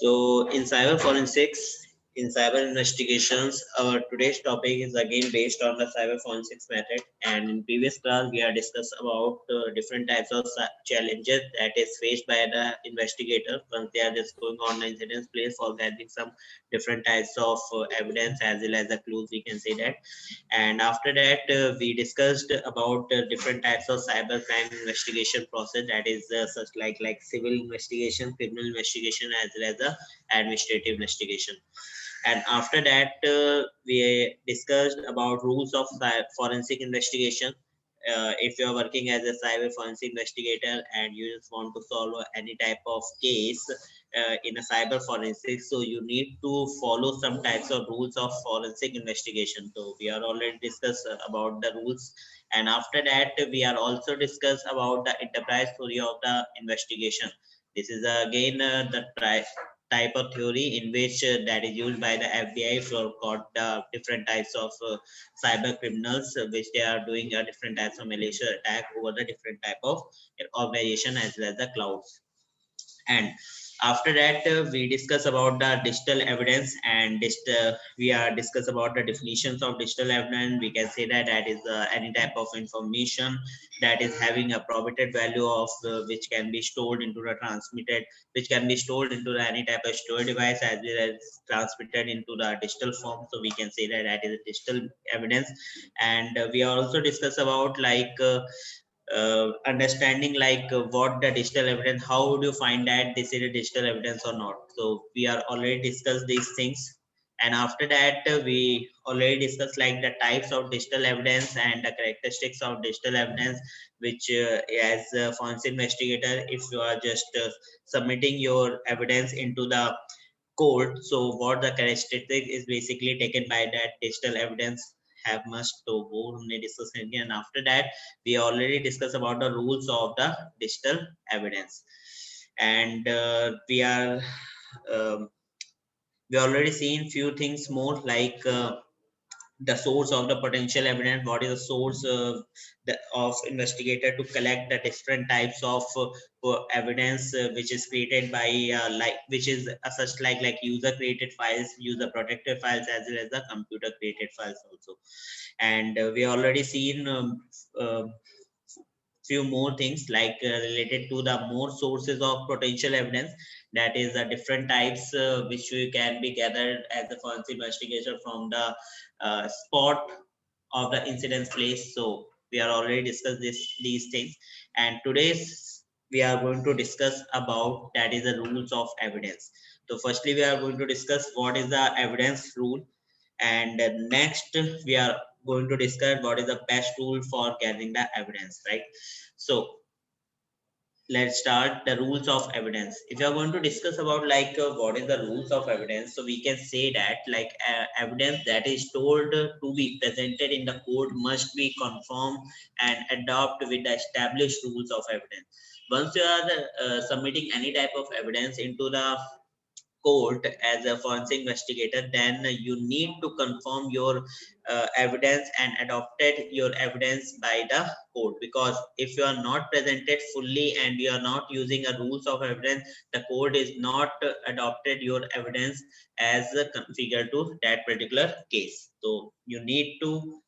So, in cyber forensics, in cyber investigations, our today's topic is again based on the cyber forensics method. And in previous class, we have discussed about different types of challenges that is faced by the investigator once they are just going on the incident place for gathering some different types of evidence as well as the clues. We can say that. And after that, we discussed about different types of cyber crime investigation process, that is such like civil investigation, criminal investigation, as well as the administrative investigation. And after that, we discussed about rules of forensic investigation. If you are working as a cyber forensic investigator and you just want to solve any type of case in a cyber forensics, so you need to follow some types of rules of forensic investigation. So we are already discussed about the rules, and after that we are also discussed about the enterprise theory of the investigation. This is again the type of theory in which that is used by the FBI for caught the different types of cyber criminals, which they are doing different types of malicious attack over the different type of organization as well as the clouds. And after that, we discuss about the digital evidence, and we are discuss about the definitions of digital evidence. We can say that that is any type of information that is having a probated value of which can be stored into the transmitted, which can be stored into the any type of storage device as well as transmitted into the digital form. So we can say that that is a digital evidence. And we also discuss about understanding what the digital evidence, how would you find that this is a digital evidence or not. So we are already discussed these things. And after that, we already discussed like the types of digital evidence and the characteristics of digital evidence, which as a forensic investigator, if you are just submitting your evidence into the court, so what the characteristic is basically taken by that digital evidence have must to go हमने discuss किया. And after that we already discussed about the rules of the digital evidence. And um, we already seen few things more the source of the potential evidence. What is the source of investigator to collect the different types of evidence which is created by which is such like user created files, user protected files, as well as the computer created files also. And we already seen uh, few more things related to the more sources of potential evidence, that is the different types which we can be gathered as a forensic investigation from the spot of the incident place. So we are already discussed these things, and today's we are going to discuss about that is the rules of evidence. So firstly we are going to discuss what is the evidence rule, and next we are going to discuss what is the best rule for gathering the evidence, right? So let's start the rules of evidence. If you are going to discuss about what is the rules of evidence, so we can say that evidence that is told to be presented in the court must be conformed and adopt with the established rules of evidence. Once you are submitting any type of evidence into the court as a forensic investigator, then you need to confirm your evidence and adopted your evidence by the court. Because if you are not presented fully and you are not using a rules of evidence, the court is not adopted your evidence as configured to that particular case. So you need to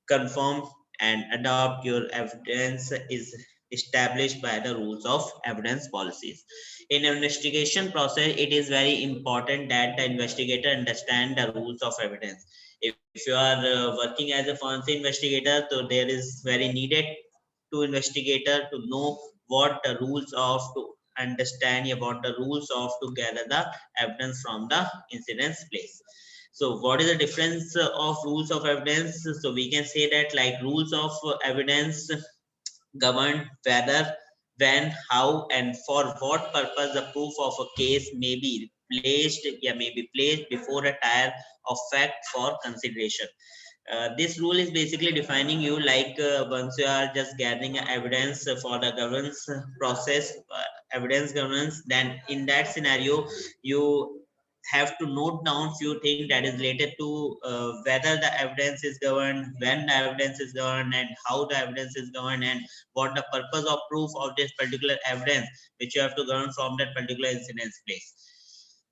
confirm and adopt your evidence is established by the rules of evidence policies. In investigation process, it is very important that the investigator understand the rules of evidence. If you are working as a forensic investigator, so there is very needed to investigator to know what the rules of to understand about the rules of to gather the evidence from the incident place. So what is the difference of rules of evidence? So we can say that rules of evidence govern whether, when, how, and for what purpose the proof of a case may be placed before a tier of fact for consideration. This rule is basically defining you once you are just gathering evidence for the governance process, evidence governance, then in that scenario you have to note down few things that is related to whether the evidence is governed, when the evidence is governed, and how the evidence is governed, and what the purpose of proof of this particular evidence which you have to govern from that particular incident place.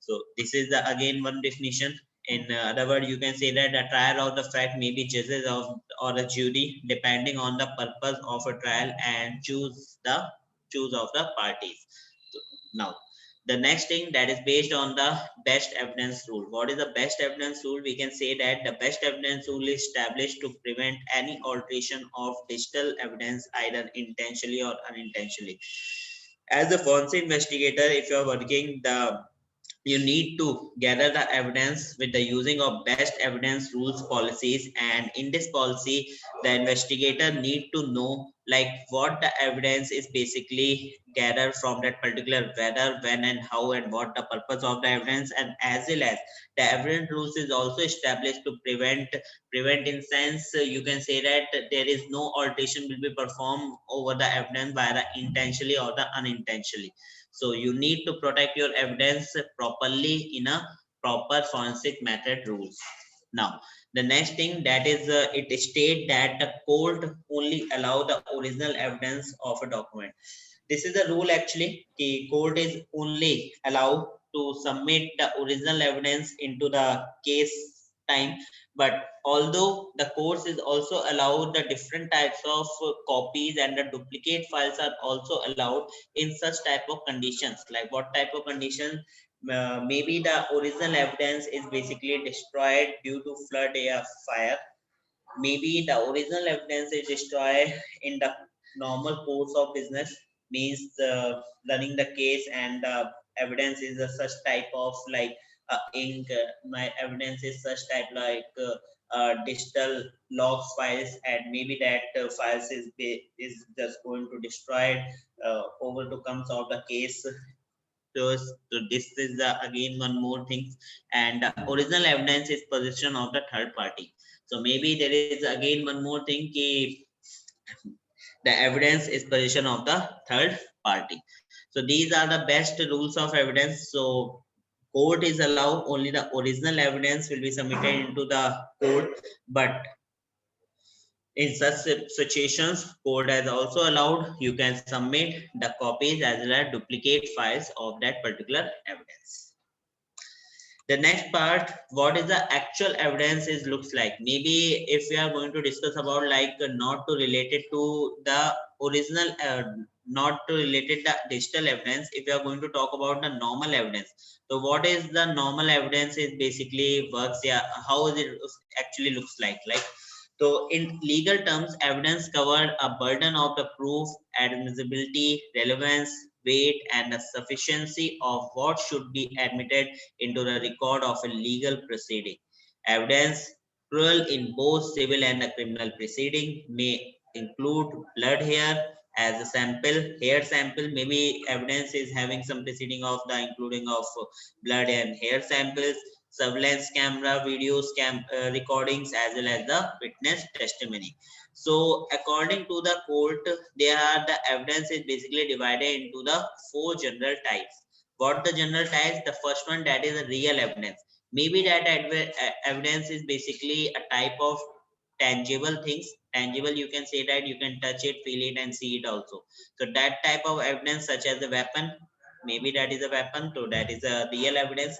So this is the again one definition. In other words, you can say that a trial of the fact may be judges of or a jury depending on the purpose of a trial and choose of the parties. So now the next thing, that is based on the best evidence rule. What is the best evidence rule? We can say that the best evidence rule is established to prevent any alteration of digital evidence either intentionally or unintentionally. As a forensic investigator, if you are working, you need to gather the evidence with the using of best evidence rules policies, and in this policy the investigator need to know like what the evidence is basically gathered from that particular whether, when and how and what the purpose of the evidence, and as well as the evidence rules is also established to prevent in sense, you can say that there is no alteration will be performed over the evidence by the intentionally or the unintentionally. So you need to protect your evidence properly in a proper forensic method rules. Now, the next thing, that is it state that the court only allow the original evidence of a document. This is the rule actually. The court is only allowed to submit the original evidence into the case time, but although the courts is also allowed the different types of copies and the duplicate files are also allowed in such type of conditions. Like what type of condition? Maybe the original evidence is basically destroyed due to flood or fire. Maybe the original evidence is destroyed in the normal course of business, means running the case, and evidence is a such type of like ink. My evidence is such type like digital logs files, and maybe that files is just going to destroy over to comes of the case. So this is the again one more thing, and the original evidence is possession of the third party. So maybe there is again one more thing ki the evidence is possession of the third party. So these are the best rules of evidence. So court is allowed only the original evidence will be submitted into the court, but in such situations, court has also allowed you can submit the copies as well as duplicate files of that particular evidence. The next part, what is the actual evidence is looks like. Maybe if we are going to discuss about like not to related to the original not to related the digital evidence, if we are going to talk about the normal evidence, so what is the normal evidence is basically works, yeah, how is it actually looks like so in legal terms, evidence covered a burden of the proof, admissibility, relevance, weight, and the sufficiency of what should be admitted into the record of a legal proceeding. Evidence cruel in both civil and a criminal proceeding may include blood hair as a sample, hair sample. Maybe evidence is having some proceeding of the including of blood and hair samples, surveillance camera videos, recordings, as well as the witness testimony. So according to the court, there are the evidence is basically divided into the four general types. What the general types? The first one, that is a real evidence. Maybe that evidence is basically a type of tangible things. Tangible, you can say that you can touch it, feel it, and see it also. So that type of evidence, such as a weapon, maybe that is a weapon. So that is a real evidence.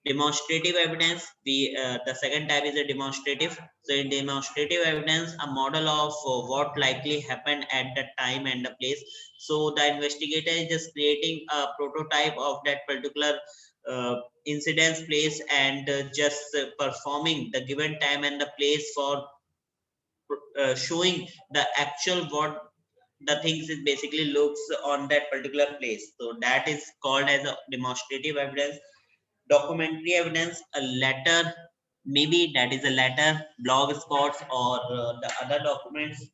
Demonstrative evidence, the second type is a demonstrative. So in demonstrative evidence, a model of what likely happened at the time and the place. So the investigator is just creating a prototype of that particular incidence place, and just performing the given time and the place for showing the actual what the things is basically looks on that particular place. So that is called as a demonstrative evidence. Documentary evidence, a letter, maybe that is a letter, blog spots, or the other documents.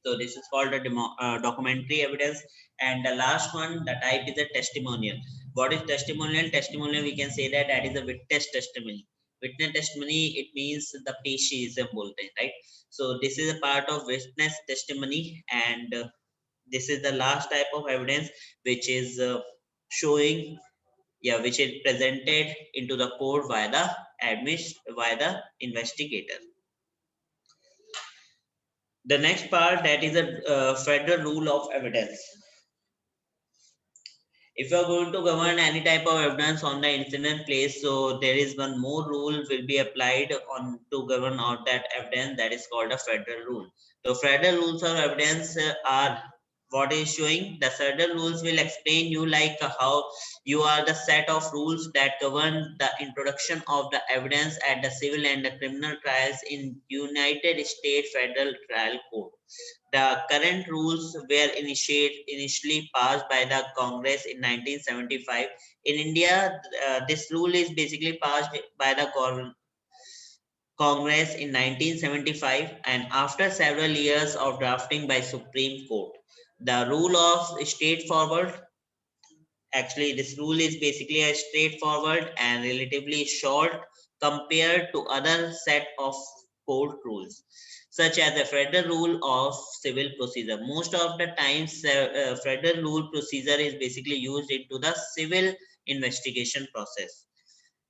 So this is called a documentary evidence. And the last one, the type is a testimonial. What is testimonial? Testimonial, we can say that that is a witness testimony. Witness testimony, it means the पेशीism बोलते हैं, right? So this is a part of witness testimony, and this is the last type of evidence which is showing, yeah, which is presented into the court by the investigator. The next part, that is a federal rule of evidence. If you are going to govern any type of evidence on the incident place, so there is one more rule will be applied on to govern on that evidence, that is called a federal rule. So federal rules of evidence are what is showing. The federal rules will explain you like how you are the set of rules that govern the introduction of the evidence at the civil and the criminal trials in United States Federal Trial Court. The current rules were initially passed by the Congress in 1975. In India, this rule is basically passed by the Congress in 1975 and after several years of drafting by Supreme Court. The rule of straightforward. Actually, this rule is basically a straightforward and relatively short compared to other set of court rules, such as the federal rule of civil procedure. Most of the times, federal rule procedure is basically used into the civil investigation process.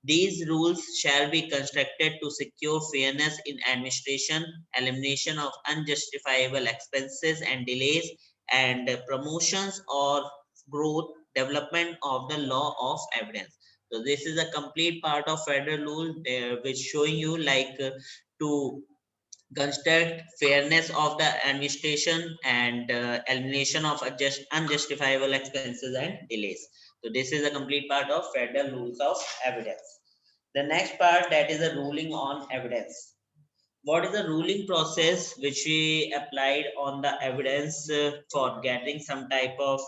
These rules shall be constructed to secure fairness in administration, elimination of unjustifiable expenses and delays, and promotions or growth development of the law of evidence. So this is a complete part of federal rule which showing you like to construct fairness of the administration and elimination of unjustifiable expenses and delays. So this is a complete part of federal rules of evidence. The next part, that is a ruling on evidence. What is the ruling process which we applied on the evidence for getting some type of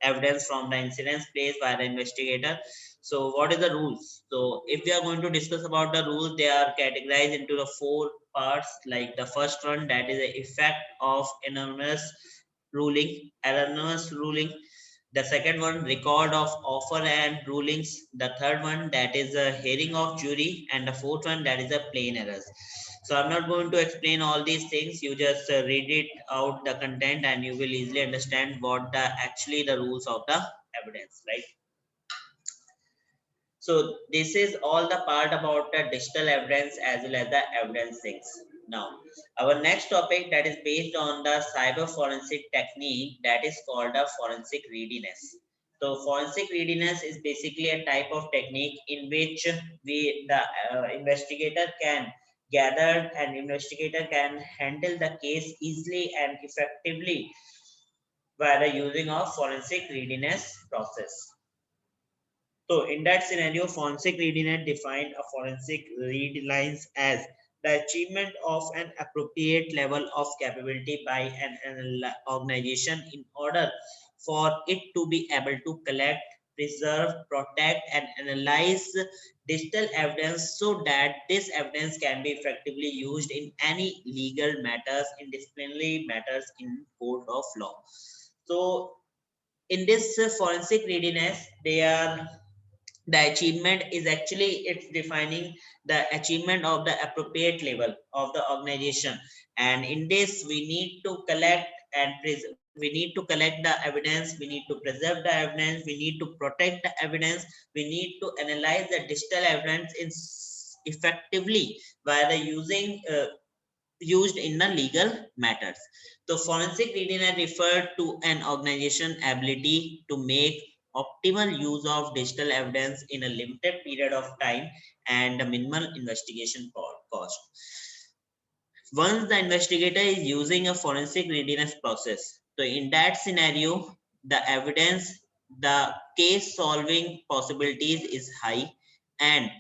evidence from the incident place by the investigator? So what is the rules? So if we are going to discuss about the rules, they are categorized into the four parts. Like the first one, that is the effect of anonymous ruling. The second one, record of offer and rulings. The third one, that is a hearing of jury. And the fourth one, that is a plain errors. So I'm not going to explain all these things. You just read it out the content and you will easily understand what the actually the rules of the evidence, right? So this is all the part about the digital evidence as well as the evidence things. Now, our next topic, that is based on the cyber forensic technique, that is called a forensic readiness. So forensic readiness is basically a type of technique in which the investigator can gather and investigator can handle the case easily and effectively by the using of forensic readiness process. So in that scenario, forensic readiness defined a forensic read lines as the achievement of an appropriate level of capability by an organization in order for it to be able to collect, preserve, protect, and analyze digital evidence so that this evidence can be effectively used in any legal matters, in disciplinary matters in court of law. So in this forensic readiness, they are the achievement is actually it's defining the achievement of the appropriate level of the organization, and in this we need to collect and we need to collect the evidence, we need to preserve the evidence, we need to protect the evidence, we need to analyze the digital evidence in effectively by the used in the legal matters. So forensic readiness referred to an organization ability to make optimal use of digital evidence in a limited period of time and a minimal investigation cost. Once the investigator is using a forensic readiness process, so in that scenario, the evidence, the case solving possibilities is high, and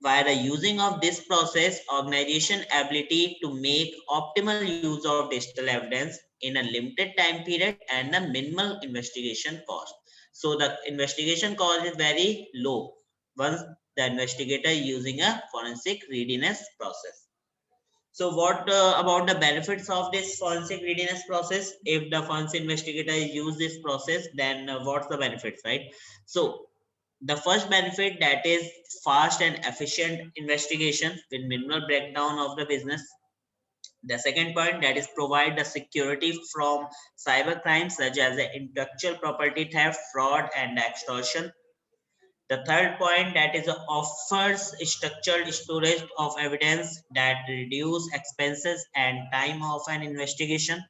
by the using of this process, organization ability to make optimal use of digital evidence in a limited time period and a minimal investigation cost. So the investigation cost is very low once the investigator is using a forensic readiness process. So what about the benefits of this forensic readiness process? If the forensic investigator use this process, then what's the benefits, right? So the first benefit, that is fast and efficient investigation with minimal breakdown of the business. The second point, that is provide the security from cyber crimes such as the intellectual property theft, fraud, and extortion. The third point, that is offers structured storage of evidence that reduce expenses and time of an investigation.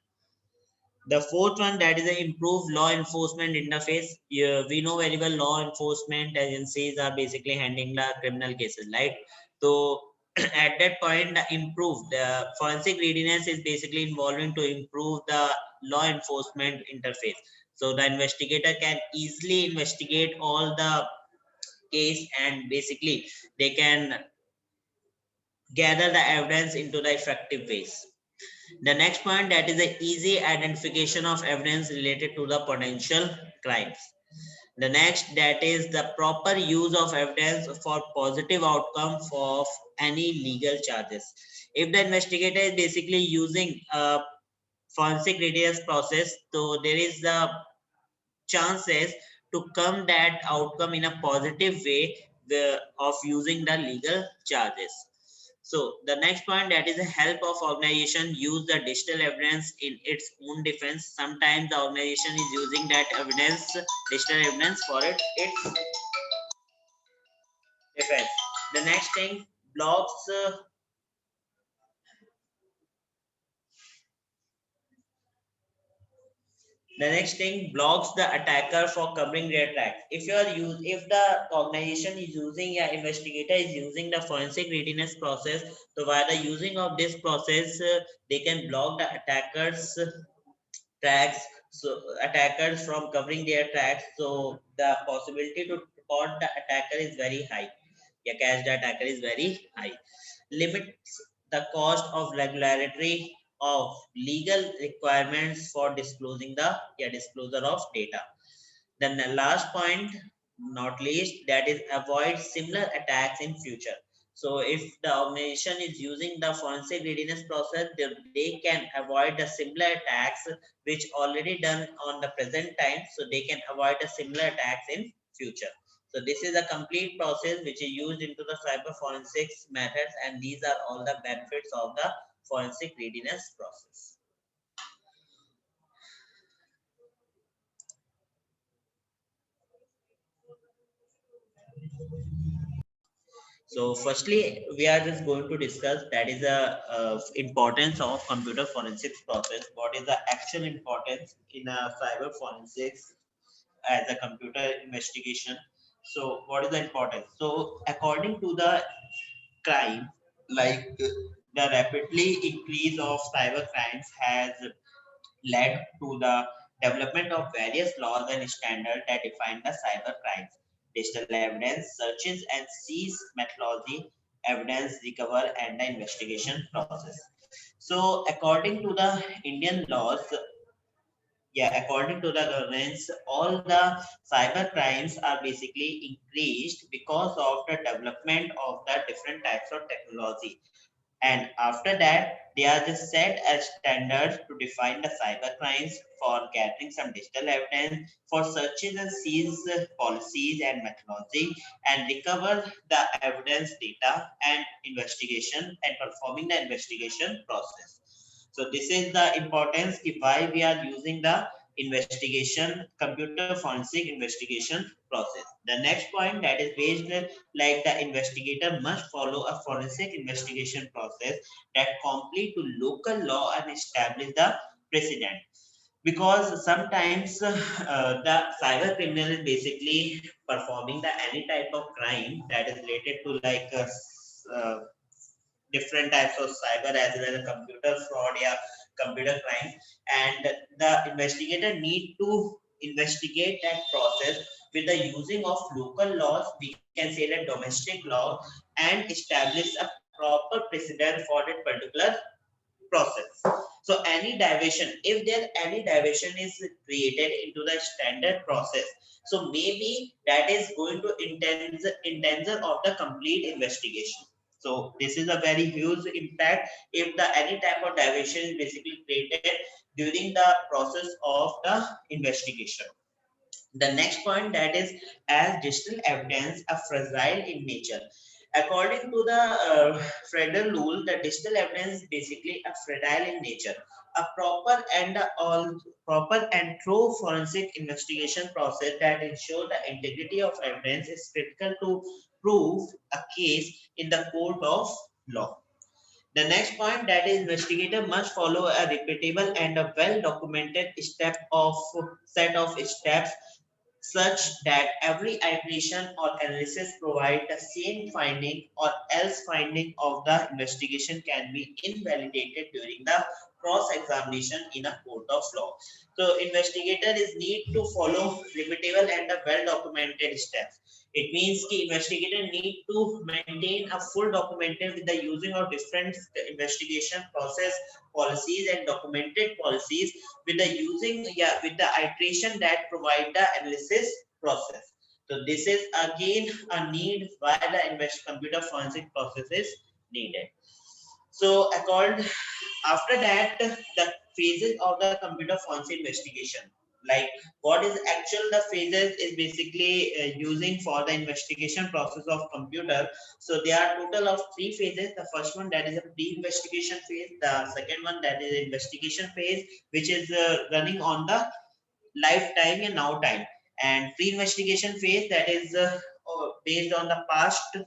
The fourth one, that is the improved law enforcement interface. We know very well law enforcement agencies are basically handling the criminal cases, right? So at that point, the improved forensic readiness is basically involving to improve the law enforcement interface. So the investigator can easily investigate all the case, and basically they can gather the evidence into the effective ways. The next point, that is the easy identification of evidence related to the potential crimes. The next, that is the proper use of evidence for positive outcome of any legal charges. If the investigator is basically using a forensic readiness process, so there is the chances to come that outcome in a positive way of using the legal charges. So the next point, that is the help of organization use the digital evidence in its own defense. Sometimes the organization is using that evidence, digital evidence for its defense. The next thing, blocks the next thing blocks the attacker for covering their tracks. If the organization is using, yeah, investigator is using the forensic readiness process, so by the using of this process, they can block the attackers tracks, so attackers from covering their tracks. So the possibility to report the attacker is very high. Yeah, catch the attacker is very high. Limits the cost of regulatory of legal requirements for disclosing the, yeah, disclosure of data. Then the last point, not least, that is avoid similar attacks in future. So if the organization is using the forensic readiness process, they can avoid the similar attacks which already done on the present time. So they can avoid the similar attacks in future. So this is a complete process which is used into the cyber forensics methods, and these are all the benefits of the forensic readiness process. So firstly, we are just going to discuss that is the importance of computer forensics process. What is the actual importance in a cyber forensics as a computer investigation? So what is the importance? So according to the crime, like the rapidly increase of cyber crimes has led to the development of various laws and standards that define the cyber crimes. Digital evidence, searches and seize methodology, evidence recover, and the investigation process. So, according to the Indian laws, yeah, according to the governance, all the cyber crimes are basically increased because of the development of the different types of technology, and after that they are just set as standards to define the cyber crimes for gathering some digital evidence, for searches and seize policies and methodology, and recover the evidence data and investigation and performing the investigation process. So this is the importance of why we are using the investigation computer forensic investigation process. The next point, that is based like the investigator must follow a forensic investigation process that complete to local law and establish the precedent, because sometimes the cyber criminal is basically performing the any type of crime that is related to like uh, different types of cyber as well as computer fraud, yeah, computer crime, and the investigator need to investigate that process with the using of local laws, we can say that domestic law, and establish a proper precedent for that particular process. So any deviation, if there any deviation is created into the standard process, so maybe that is going to endanger of the complete investigation. So this is a very huge impact if the any type of deviation is basically created during the process of the investigation. The next point, that is as digital evidence are fragile in nature. According to the federal rule, the digital evidence is basically a fragile in nature. A proper and true forensic investigation process that ensure the integrity of evidence is critical to prove a case in the court of law. The next point, that is investigator must follow a repeatable and a well documented set of steps such that every iteration or analysis provide the same finding, or else finding of the investigation can be invalidated during the cross examination in a court of law. So investigator is need to follow repeatable and a well documented steps. It means the investigator need to maintain a full documented with the using of different investigation process policies and documented policies with the using, yeah, with the iteration that provide the analysis process. So this is again a need why the computer forensic process is needed. So according, after that, the phases of the computer forensic investigation, like what is actual the phases is basically using for the investigation process of computer. So there are total of three phases. The first one, that is a pre-investigation phase. The second one, that is investigation phase, which is running on the lifetime and now time. And pre-investigation phase, that is based on the past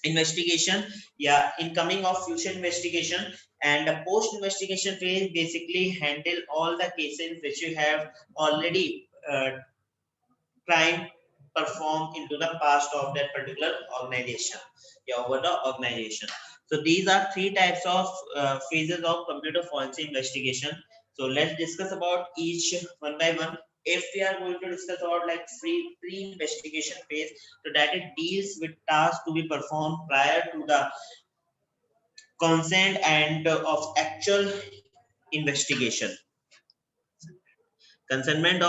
investigation, yeah, incoming of future investigation. And the post investigation phase basically handle all the cases which you have already crime performed into the past of that particular organization, yeah, over the organization. So these are three types of phases of computer forensic investigation. So let's discuss about each one by one. If we are going to discuss about like pre-investigation phase, so that it deals with tasks to be performed prior to the consent and of actual investigation. Consentment of